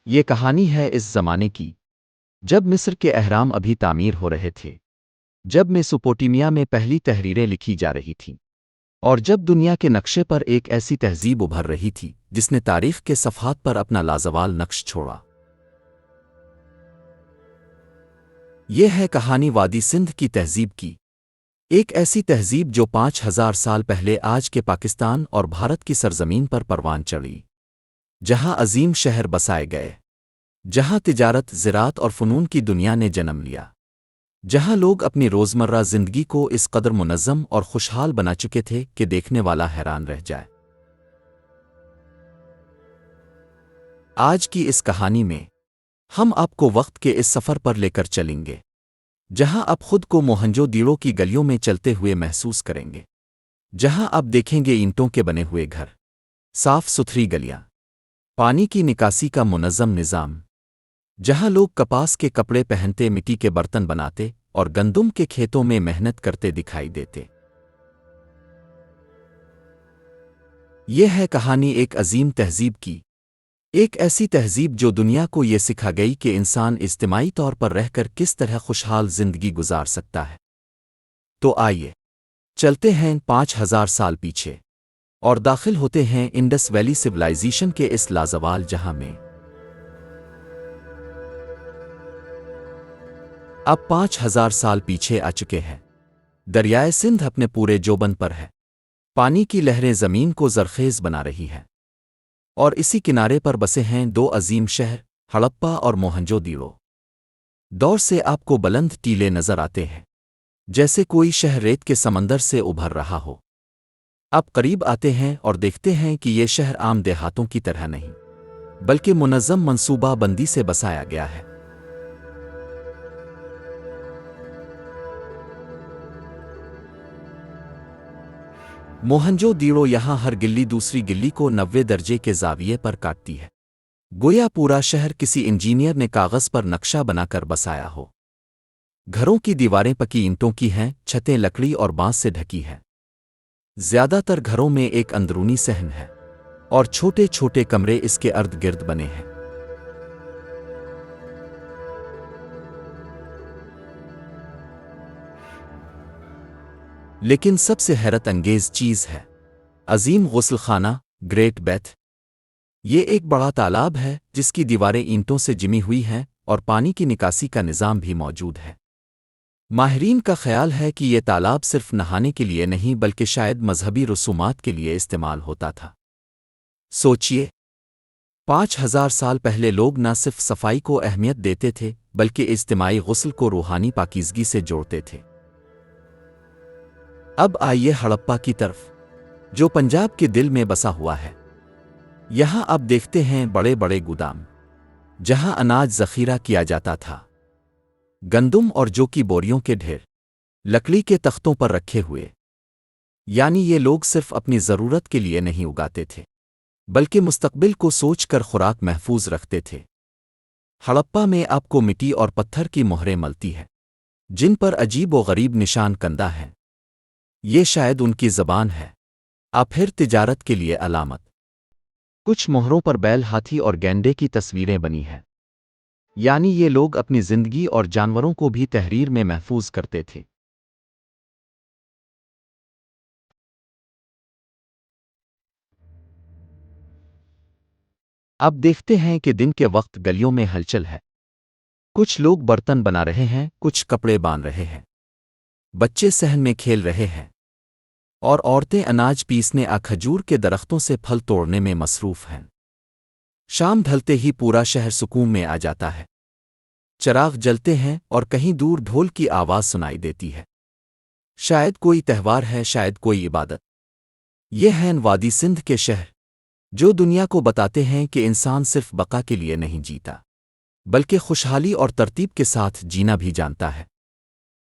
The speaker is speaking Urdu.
یہ کہانی ہے اس زمانے کی جب مصر کے اہرام ابھی تعمیر ہو رہے تھے، جب میسوپوٹیمیا میں پہلی تحریریں لکھی جا رہی تھیں، اور جب دنیا کے نقشے پر ایک ایسی تہذیب ابھر رہی تھی جس نے تاریخ کے صفحات پر اپنا لازوال نقش چھوڑا۔ یہ ہے کہانی وادی سندھ کی تہذیب کی، ایک ایسی تہذیب جو 5000 سال پہلے آج کے پاکستان اور بھارت کی سرزمین پر پروان چڑھی، جہاں عظیم شہر بسائے گئے، جہاں تجارت، زراعت اور فنون کی دنیا نے جنم لیا، جہاں لوگ اپنی روزمرہ زندگی کو اس قدر منظم اور خوشحال بنا چکے تھے کہ دیکھنے والا حیران رہ جائے۔ آج کی اس کہانی میں ہم آپ کو وقت کے اس سفر پر لے کر چلیں گے، جہاں آپ خود کو موہنجو دیڑو کی گلیوں میں چلتے ہوئے محسوس کریں گے، جہاں آپ دیکھیں گے اینٹوں کے بنے ہوئے گھر، صاف ستھری گلیاں، پانی کی نکاسی کا منظم نظام، جہاں لوگ کپاس کے کپڑے پہنتے، مٹی کے برتن بناتے اور گندم کے کھیتوں میں محنت کرتے دکھائی دیتے۔ یہ ہے کہانی ایک عظیم تہذیب کی، ایک ایسی تہذیب جو دنیا کو یہ سکھا گئی کہ انسان اجتماعی طور پر رہ کر کس طرح خوشحال زندگی گزار سکتا ہے۔ تو آئیے چلتے ہیں 5000 سال پیچھے اور داخل ہوتے ہیں انڈس ویلی سویلائزیشن کے اس لازوال جہاں میں۔ اب 5000 سال پیچھے آ چکے ہیں، دریائے سندھ اپنے پورے جوبن پر ہے، پانی کی لہریں زمین کو زرخیز بنا رہی ہیں، اور اسی کنارے پر بسے ہیں دو عظیم شہر، ہڑپا اور موہنجو دیڑو۔ دور سے آپ کو بلند ٹیلے نظر آتے ہیں، جیسے کوئی شہر ریت کے سمندر سے ابھر رہا ہو۔ آپ قریب آتے ہیں اور دیکھتے ہیں کہ یہ شہر عام دیہاتوں کی طرح نہیں، بلکہ منظم منصوبہ بندی سے بسایا گیا ہے۔ موہنجو دیڑو یہاں ہر گلی دوسری گلی کو 90 درجے کے زاویے پر کاٹتی ہے، گویا پورا شہر کسی انجینئر نے کاغذ پر نقشہ بنا کر بسایا ہو۔ گھروں کی دیواریں پکی اینٹوں کی ہیں، چھتیں لکڑی اور بانس سے ڈھکی ہیں۔ زیادہ تر گھروں میں ایک اندرونی صحن ہے، اور چھوٹے چھوٹے کمرے اس کے ارد گرد بنے ہیں۔ لیکن سب سے حیرت انگیز چیز ہے عظیم غسل خانہ، گریٹ بیتھ۔ یہ ایک بڑا تالاب ہے جس کی دیواریں اینٹوں سے جمی ہوئی ہیں اور پانی کی نکاسی کا نظام بھی موجود ہے۔ ماہرین کا خیال ہے کہ یہ تالاب صرف نہانے کے لیے نہیں بلکہ شاید مذہبی رسومات کے لیے استعمال ہوتا تھا۔ سوچئے، 5000 سال پہلے لوگ نہ صرف صفائی کو اہمیت دیتے تھے بلکہ اجتماعی غسل کو روحانی پاکیزگی سے جوڑتے تھے۔ اب آئیے ہڑپا کی طرف، جو پنجاب کے دل میں بسا ہوا ہے۔ یہاں آپ دیکھتے ہیں بڑے بڑے گودام، جہاں اناج ذخیرہ کیا جاتا تھا، گندم اور جو کی بوریوں کے ڈھیر لکڑی کے تختوں پر رکھے ہوئے۔ یعنی یہ لوگ صرف اپنی ضرورت کے لیے نہیں اگاتے تھے بلکہ مستقبل کو سوچ کر خوراک محفوظ رکھتے تھے۔ ہڑپا میں آپ کو مٹی اور پتھر کی مہریں ملتی ہیں، جن پر عجیب و غریب نشان کندہ ہیں۔ یہ شاید ان کی زبان ہے، پھر تجارت کے لیے علامت۔ کچھ مہروں پر بیل، ہاتھی اور گینڈے کی تصویریں بنی ہیں، یعنی یہ لوگ اپنی زندگی اور جانوروں کو بھی تحریر میں محفوظ کرتے تھے۔ اب دیکھتے ہیں کہ دن کے وقت گلیوں میں ہلچل ہے، کچھ لوگ برتن بنا رہے ہیں، کچھ کپڑے باندھ رہے ہیں، بچے صحن میں کھیل رہے ہیں، اور عورتیں اناج پیسنے، کھجور کے درختوں سے پھل توڑنے میں مصروف ہیں۔ شام ڈھلتے ہی پورا شہر سکون میں آ جاتا ہے، چراغ جلتے ہیں اور کہیں دور ڈھول کی آواز سنائی دیتی ہے۔ شاید کوئی تہوار ہے، شاید کوئی عبادت۔ یہ ہیں وادی سندھ کے شہر، جو دنیا کو بتاتے ہیں کہ انسان صرف بقا کے لیے نہیں جیتا بلکہ خوشحالی اور ترتیب کے ساتھ جینا بھی جانتا ہے۔